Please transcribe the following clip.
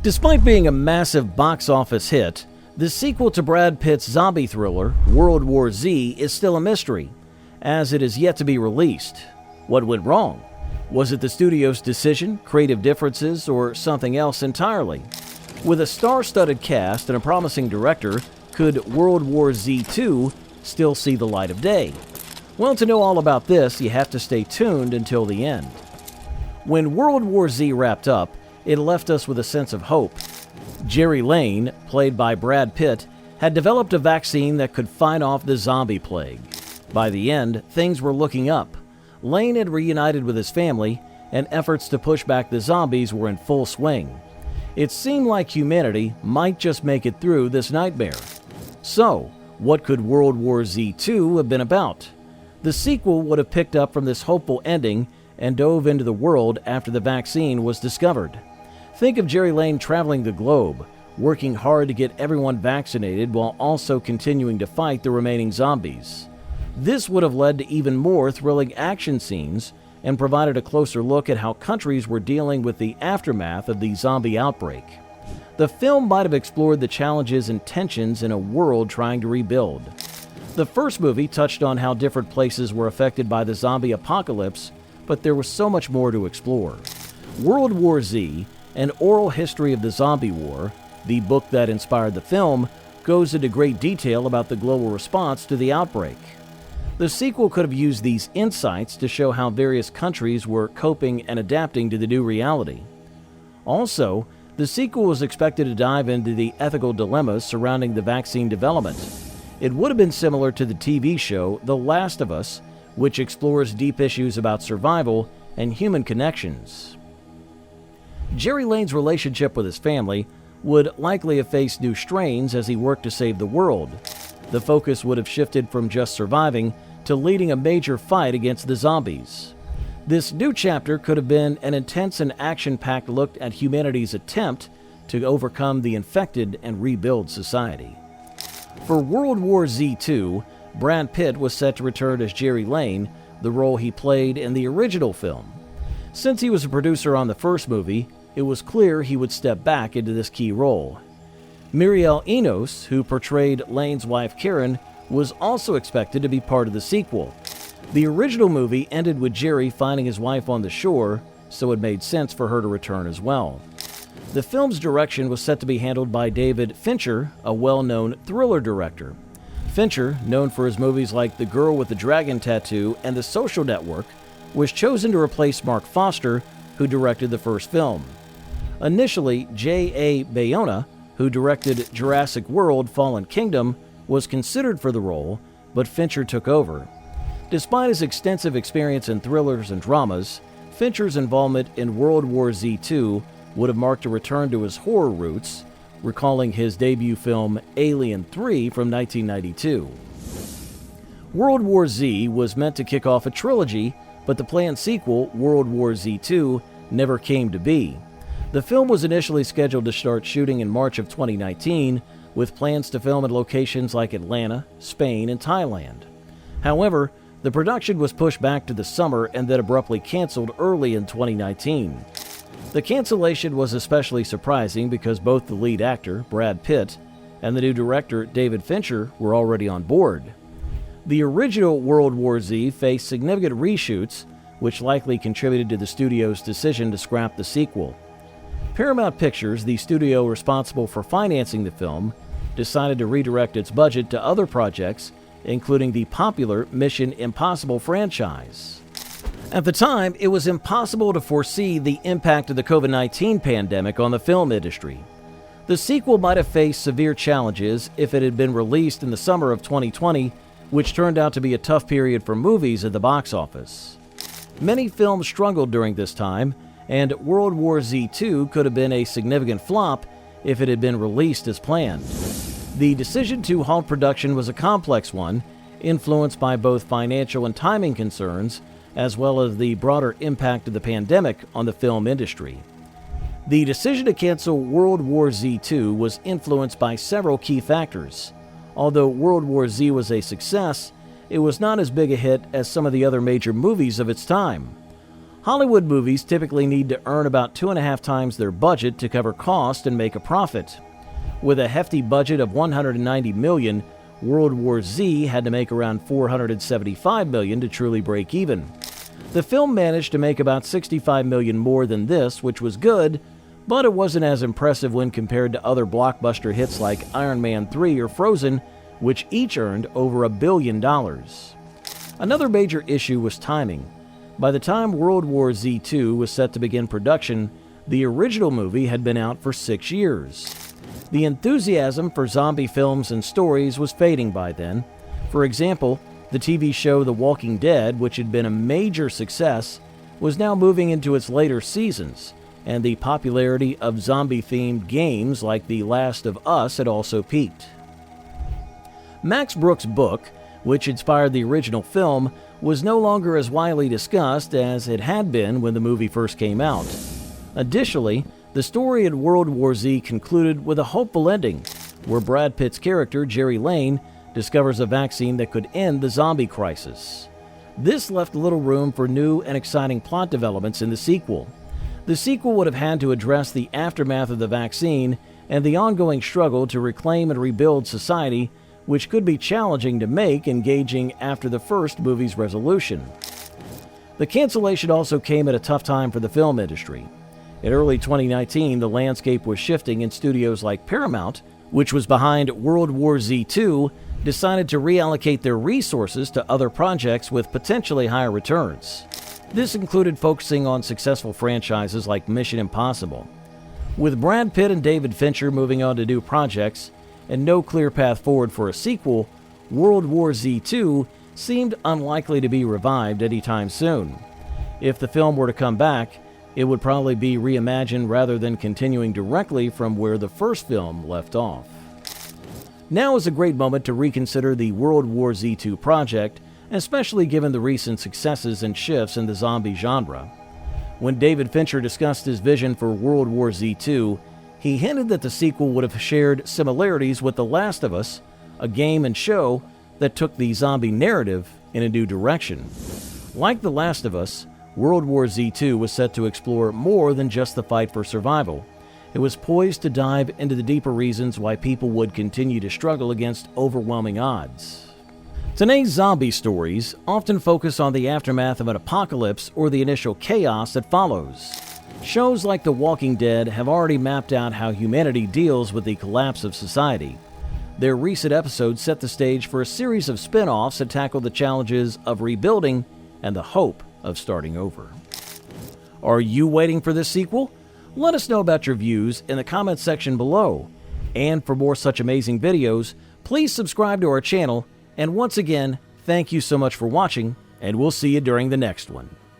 Despite being a massive box office hit, the sequel to Brad Pitt's zombie thriller, World War Z, is still a mystery, as it is yet to be released. What went wrong? Was it the studio's decision, creative differences, or something else entirely? With a star-studded cast and a promising director, could World War Z 2 still see the light of day? Well, to know all about this, you have to stay tuned until the end. When World War Z wrapped up, it left us with a sense of hope. Jerry Lane, played by Brad Pitt, had developed a vaccine that could fight off the zombie plague. By the end, things were looking up. Lane had reunited with his family, and efforts to push back the zombies were in full swing. It seemed like humanity might just make it through this nightmare. So, what could World War Z 2 have been about? The sequel would have picked up from this hopeful ending and dove into the world after the vaccine was discovered. Think of Jerry Lane traveling the globe, working hard to get everyone vaccinated while also continuing to fight the remaining zombies. This would have led to even more thrilling action scenes and provided a closer look at how countries were dealing with the aftermath of the zombie outbreak. The film might have explored the challenges and tensions in a world trying to rebuild. The first movie touched on how different places were affected by the zombie apocalypse, but there was so much more to explore. World War Z, An Oral History of the Zombie War, the book that inspired the film, goes into great detail about the global response to the outbreak. The sequel could have used these insights to show how various countries were coping and adapting to the new reality. Also, the sequel was expected to dive into the ethical dilemmas surrounding the vaccine development. It would have been similar to the TV show The Last of Us, which explores deep issues about survival and human connections. Jerry Lane's relationship with his family would likely have faced new strains as he worked to save the world. The focus would have shifted from just surviving to leading a major fight against the zombies. This new chapter could have been an intense and action-packed look at humanity's attempt to overcome the infected and rebuild society. For World War Z 2, Brad Pitt was set to return as Jerry Lane, the role he played in the original film. Since he was a producer on the first movie, it was clear he would step back into this key role. Muriel Enos, who portrayed Lane's wife Karen, was also expected to be part of the sequel. The original movie ended with Jerry finding his wife on the shore, so it made sense for her to return as well. The film's direction was set to be handled by David Fincher, a well-known thriller director. Fincher, known for his movies like The Girl with the Dragon Tattoo and The Social Network, was chosen to replace Mark Foster, who directed the first film. Initially, J.A. Bayona, who directed Jurassic World: Fallen Kingdom, was considered for the role, but Fincher took over. Despite his extensive experience in thrillers and dramas, Fincher's involvement in World War Z 2 would have marked a return to his horror roots, recalling his debut film Alien 3 from 1992. World War Z was meant to kick off a trilogy, but the planned sequel, World War Z 2, never came to be. The film was initially scheduled to start shooting in March of 2019, with plans to film in locations like Atlanta, Spain, and Thailand. However, the production was pushed back to the summer and then abruptly canceled early in 2019. The cancellation was especially surprising because both the lead actor, Brad Pitt, and the new director, David Fincher, were already on board. The original World War Z faced significant reshoots, which likely contributed to the studio's decision to scrap the sequel. Paramount Pictures, the studio responsible for financing the film, decided to redirect its budget to other projects, including the popular Mission Impossible franchise. At the time, it was impossible to foresee the impact of the COVID-19 pandemic on the film industry. The sequel might have faced severe challenges if it had been released in the summer of 2020, which turned out to be a tough period for movies at the box office. Many films struggled during this time, and World War Z 2 could have been a significant flop if it had been released as planned. The decision to halt production was a complex one, influenced by both financial and timing concerns, as well as the broader impact of the pandemic on the film industry. The decision to cancel World War Z 2 was influenced by several key factors. Although World War Z was a success, it was not as big a hit as some of the other major movies of its time. Hollywood movies typically need to earn about 2.5 times their budget to cover cost and make a profit. With a hefty budget of $190 million, World War Z had to make around $475 million to truly break even. The film managed to make about $65 million more than this, which was good, but it wasn't as impressive when compared to other blockbuster hits like Iron Man 3 or Frozen, which each earned over $1 billion. Another major issue was timing. By the time World War Z2 was set to begin production, the original movie had been out for 6 years. The enthusiasm for zombie films and stories was fading by then. For example, the TV show The Walking Dead, which had been a major success, was now moving into its later seasons, and the popularity of zombie-themed games like The Last of Us had also peaked. Max Brooks' book, which inspired the original film, was no longer as widely discussed as it had been when the movie first came out. Additionally, the story in World War Z concluded with a hopeful ending, where Brad Pitt's character, Jerry Lane, discovers a vaccine that could end the zombie crisis. This left little room for new and exciting plot developments in the sequel. The sequel would have had to address the aftermath of the vaccine and the ongoing struggle to reclaim and rebuild society, which could be challenging to make engaging after the first movie's resolution. The cancellation also came at a tough time for the film industry. In early 2019, the landscape was shifting, and studios like Paramount, which was behind World War Z2, decided to reallocate their resources to other projects with potentially higher returns. This included focusing on successful franchises like Mission Impossible. With Brad Pitt and David Fincher moving on to new projects and no clear path forward for a sequel, World War Z2 seemed unlikely to be revived anytime soon. If the film were to come back, it would probably be reimagined rather than continuing directly from where the first film left off. Now is a great moment to reconsider the World War Z2 project, especially given the recent successes and shifts in the zombie genre. When David Fincher discussed his vision for World War Z2, he hinted that the sequel would have shared similarities with The Last of Us, a game and show that took the zombie narrative in a new direction. Like The Last of Us, World War Z2 was set to explore more than just the fight for survival. It was poised to dive into the deeper reasons why people would continue to struggle against overwhelming odds. Today's zombie stories often focus on the aftermath of an apocalypse or the initial chaos that follows. Shows like The Walking Dead have already mapped out how humanity deals with the collapse of society. Their recent episodes set the stage for a series of spin-offs that tackle the challenges of rebuilding and the hope of starting over. Are you waiting for this sequel? Let us know about your views in the comments section below. And for more such amazing videos, please subscribe to our channel. And once again, thank you so much for watching, and we'll see you during the next one.